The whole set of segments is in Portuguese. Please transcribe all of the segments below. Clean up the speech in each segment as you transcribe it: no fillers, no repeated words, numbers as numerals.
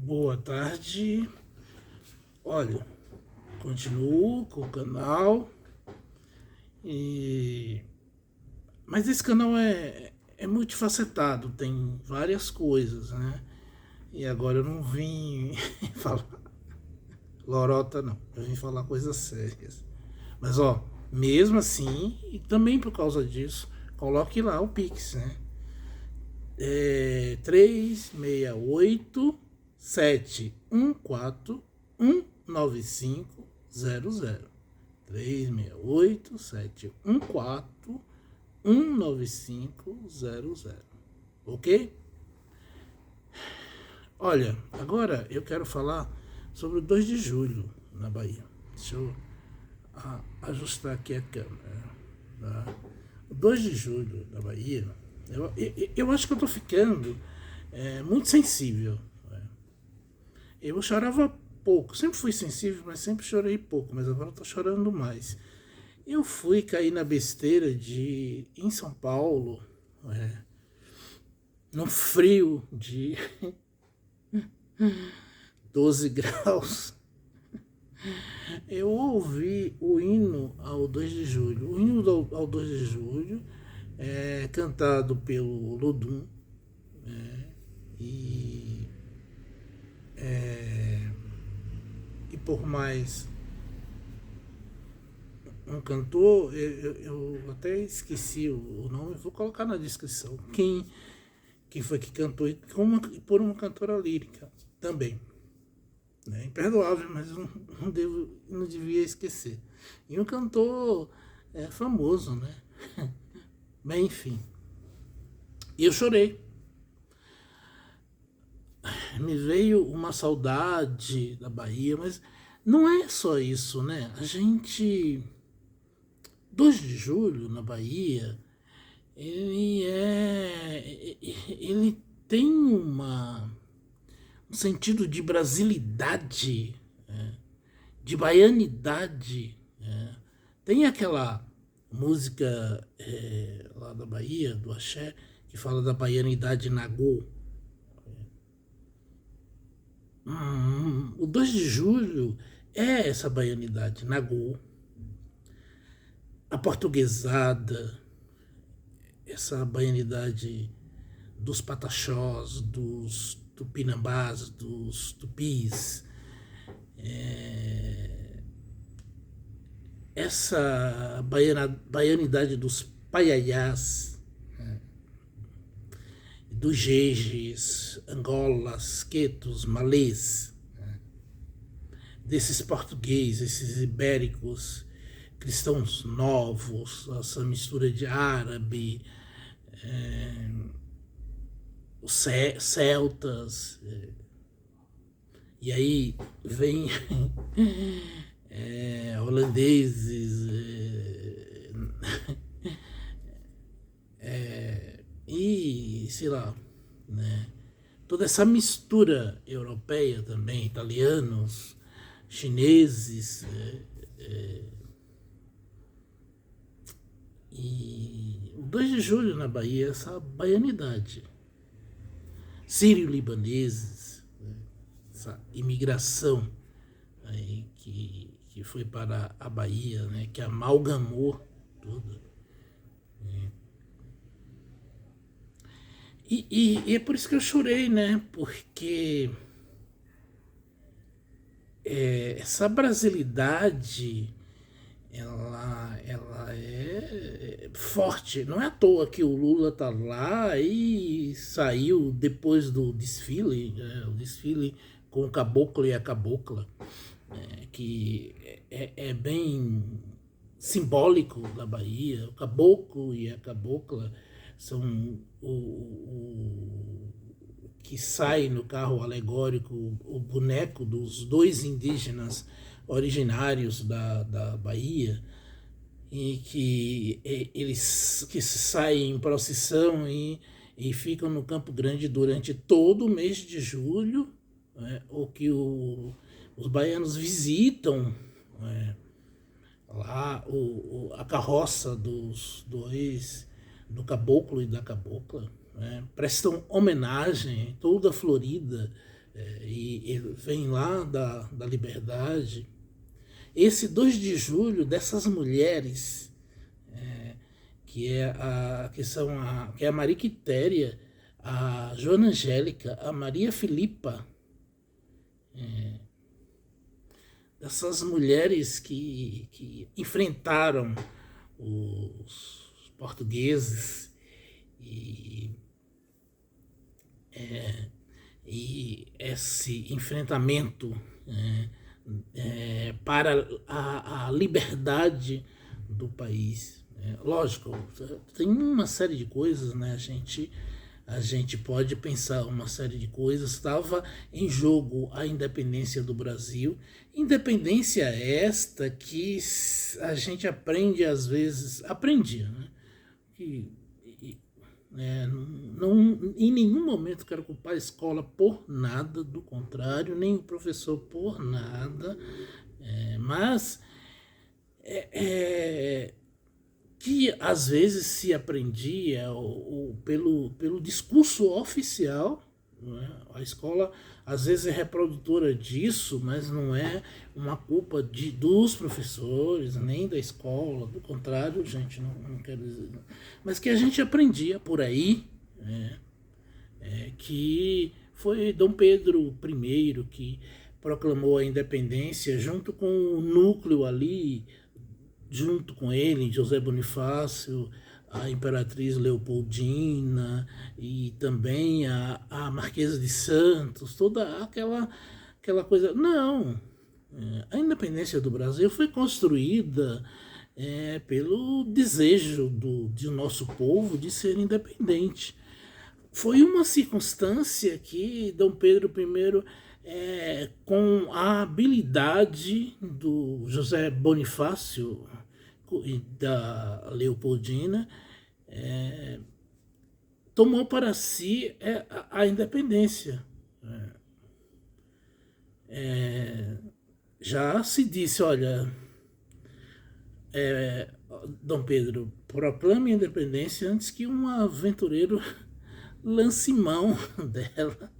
Boa tarde. Olha, continuo com o canal e mas esse canal é multifacetado, tem várias coisas, né? E agora eu não vim falar lorota não, eu vim falar coisas sérias. Mas ó, mesmo assim, e também por causa disso, coloque lá o Pix, né? 368-714-19500. 368-714-19500. Ok? Olha, agora eu quero falar sobre o 2 de julho na Bahia. Deixa eu ajustar aqui a câmera. Tá? O 2 de julho na Bahia, eu acho que eu tô ficando muito sensível. Eu chorava pouco, sempre fui sensível, mas sempre chorei pouco, mas agora eu tô chorando mais. Eu fui cair na besteira de, em São Paulo, no frio de 12 graus, eu ouvi o hino ao 2 de julho. O hino ao 2 de julho é cantado pelo Lodum, e, e por mais um cantor, eu até esqueci o nome, vou colocar na descrição quem foi que cantou, e por uma cantora lírica também. Né? Imperdoável, mas não devia esquecer. E um cantor famoso, né? Mas enfim. E eu chorei. Me veio uma saudade da Bahia, mas não é só isso, né? A gente... 2 de julho na Bahia, ele tem um sentido de brasilidade, de baianidade. Tem aquela música lá da Bahia, do Axé, que fala da baianidade nagô. O 2 de julho é essa baianidade nagô, aportuguesada, essa baianidade dos pataxós, dos tupinambás, dos tupis, essa baianidade dos paiaiás, dos jejes, angolas, quetos, malês, desses portugueses, esses ibéricos, cristãos novos, essa mistura de árabe, os celtas, e aí vem holandeses, e sei lá, né? Toda essa mistura europeia também, italianos, chineses, e o 2 de julho na Bahia, essa baianidade. Sírio-libaneses, né? Essa imigração aí que foi para a Bahia, né? Que amalgamou tudo. E é por isso que eu chorei, né? Porque essa brasilidade ela é forte. Não é à toa que o Lula tá lá e saiu depois do desfile, o desfile com o caboclo e a cabocla, que é bem simbólico da Bahia. O caboclo e a cabocla são o que sai no carro alegórico, o boneco dos dois indígenas originários da Bahia, e que eles que saem em procissão e ficam no Campo Grande durante todo o mês de julho, né, ou que os baianos visitam, né, lá a carroça dos dois, do caboclo e da cabocla, né, prestam homenagem toda florida e ele vem lá da Liberdade. Esse 2 de julho, dessas mulheres, que é a Maria Quitéria, a Joana Angélica, a Maria Filipa, dessas mulheres que enfrentaram os portugueses e, e esse enfrentamento para a liberdade do país. Lógico, tem uma série de coisas, né? A gente pode pensar uma série de coisas. Estava em jogo a independência do Brasil, independência esta que a gente aprende às vezes, aprendia, né? Que, não, em nenhum momento quero culpar a escola por nada, do contrário, nem o professor por nada, mas que às vezes se aprendia pelo discurso oficial, né? A escola às vezes é reprodutora disso, mas não é uma culpa dos professores, nem da escola, do contrário, gente, não quero dizer. Mas que a gente aprendia por aí, né? Que foi Dom Pedro I que proclamou a independência junto com o núcleo ali, junto com ele, José Bonifácio, a Imperatriz Leopoldina e também a Marquesa de Santos, toda aquela coisa. Não, a independência do Brasil foi construída pelo desejo do nosso povo de ser independente. Foi uma circunstância que Dom Pedro I, com a habilidade do José Bonifácio e da Leopoldina, tomou para si a independência. Já se disse, olha, Dom Pedro, proclame a independência antes que um aventureiro lance mão dela.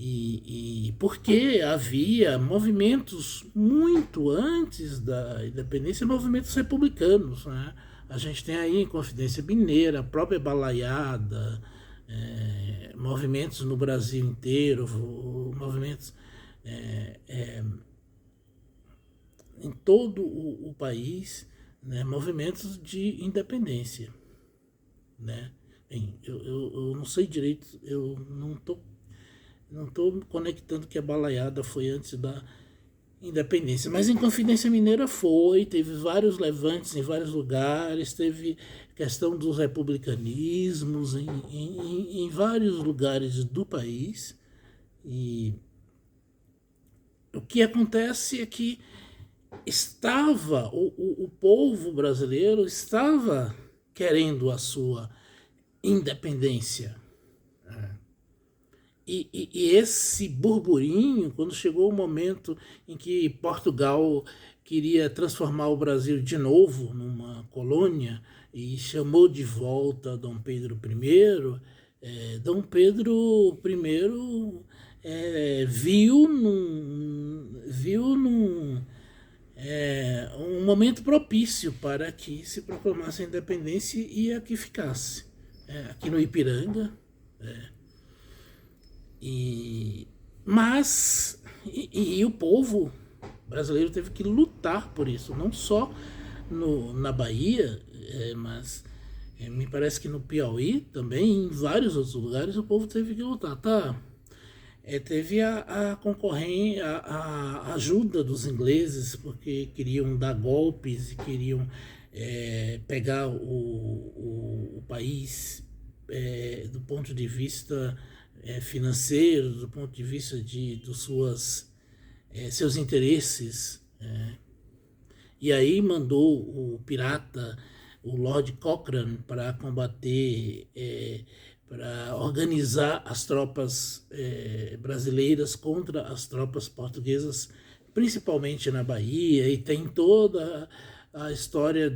E porque havia movimentos muito antes da independência, movimentos republicanos, né? A gente tem aí Inconfidência Mineira, a própria Balaiada, movimentos no Brasil inteiro, movimentos em todo o país, né? Movimentos de independência, né? Bem, eu não sei direito, eu não estou conectando que a Balaiada foi antes da independência, mas em Inconfidência Mineira teve vários levantes em vários lugares, teve questão dos republicanismos em vários lugares do país. E o que acontece é que o povo brasileiro estava querendo a sua independência. E esse burburinho, quando chegou o momento em que Portugal queria transformar o Brasil de novo numa colônia e chamou de volta Dom Pedro I, Dom Pedro I viu um momento propício para que se proclamasse a independência e aqui ficasse. Aqui no Ipiranga. Mas o povo brasileiro teve que lutar por isso, não só na Bahia, mas me parece que no Piauí também, em vários outros lugares, o povo teve que lutar. Teve a concorrência, a ajuda dos ingleses, porque queriam dar golpes e queriam pegar o país do ponto de vista financeiro, do ponto de vista dos seus interesses. E aí mandou o pirata, o Lord Cochrane, para combater, para organizar as tropas brasileiras contra as tropas portuguesas, principalmente na Bahia, e tem toda a história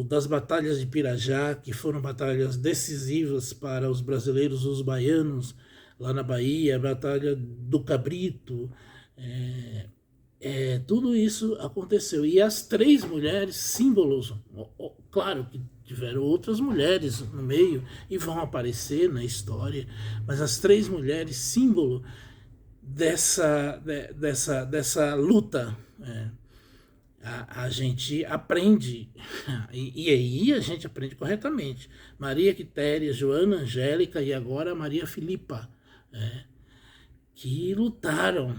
das batalhas de Pirajá, que foram batalhas decisivas para os brasileiros, os baianos, lá na Bahia, a Batalha do Cabrito, tudo isso aconteceu. E as três mulheres, símbolos, claro que tiveram outras mulheres no meio e vão aparecer na história, mas as três mulheres, símbolo dessa luta. A gente aprende, e aí a gente aprende corretamente. Maria Quitéria, Joana Angélica e agora Maria Filipa, que lutaram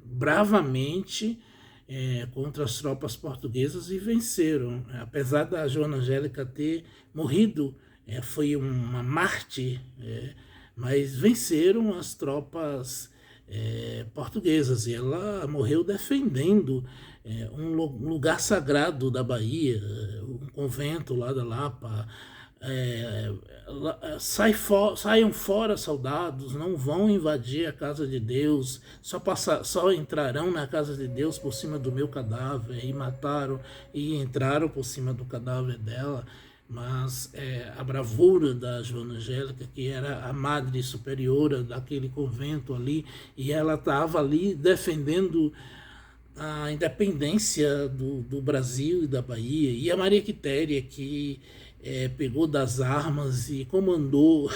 bravamente contra as tropas portuguesas e venceram. Apesar da Joana Angélica ter morrido, foi uma mártir, mas venceram as tropas portuguesas, e ela morreu defendendo um lugar sagrado da Bahia, um convento lá da Lapa. Saiam fora, soldados, não vão invadir a casa de Deus, só entrarão na casa de Deus por cima do meu cadáver, e mataram e entraram por cima do cadáver dela. Mas a bravura da Joana Angélica, que era a madre superiora daquele convento ali, e ela estava ali defendendo a independência do Brasil e da Bahia, e a Maria Quitéria, que pegou das armas e comandou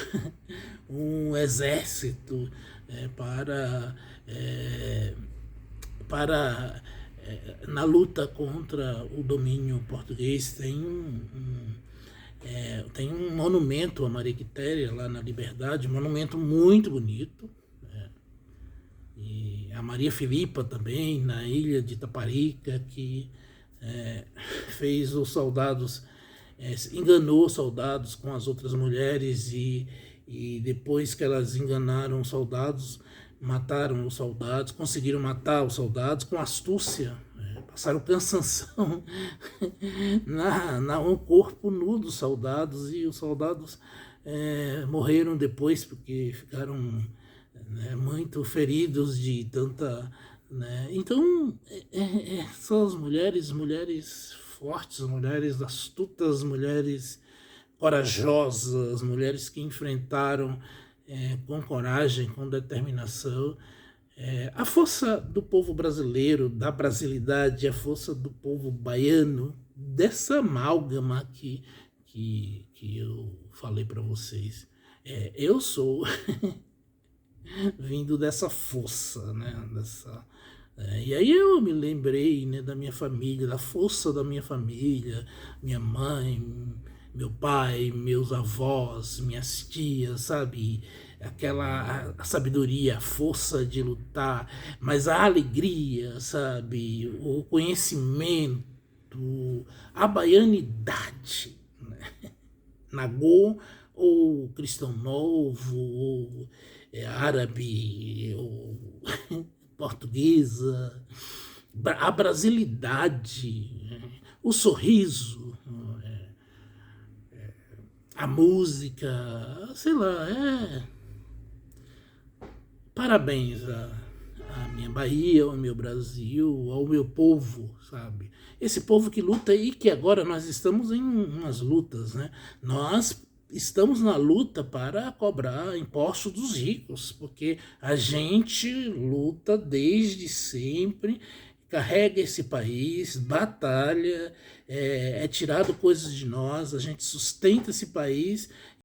um exército para na luta contra o domínio português. Tem um monumento a Maria Quitéria lá na Liberdade, um monumento muito bonito. E a Maria Filipa também, na ilha de Itaparica, que fez os soldados, enganou os soldados com as outras mulheres, e depois que elas enganaram os soldados, mataram os soldados, conseguiram matar os soldados com astúcia, passaram cansanção no corpo nu dos soldados, e os soldados morreram depois porque ficaram muito feridos de tanta... Então, são as mulheres fortes, mulheres astutas, mulheres corajosas, mulheres que enfrentaram com coragem, com determinação, a força do povo brasileiro, da brasilidade, a força do povo baiano, dessa amálgama que eu falei para vocês. Eu sou vindo dessa força, e aí eu me lembrei da minha família, da força da minha família, minha mãe, meu pai, meus avós, minhas tias, sabe? A sabedoria, a força de lutar, mas a alegria, sabe? O conhecimento, a baianidade, Nagô, ou cristão novo, ou árabe, ou portuguesa, a brasilidade, o sorriso, a música, sei lá, parabéns à minha Bahia, ao meu Brasil, ao meu povo, sabe? Esse povo que luta, e que agora nós estamos em umas lutas, Nós estamos na luta para cobrar impostos dos ricos, porque a gente luta desde sempre, carrega esse país, batalha, tirado coisas de nós, a gente sustenta esse país,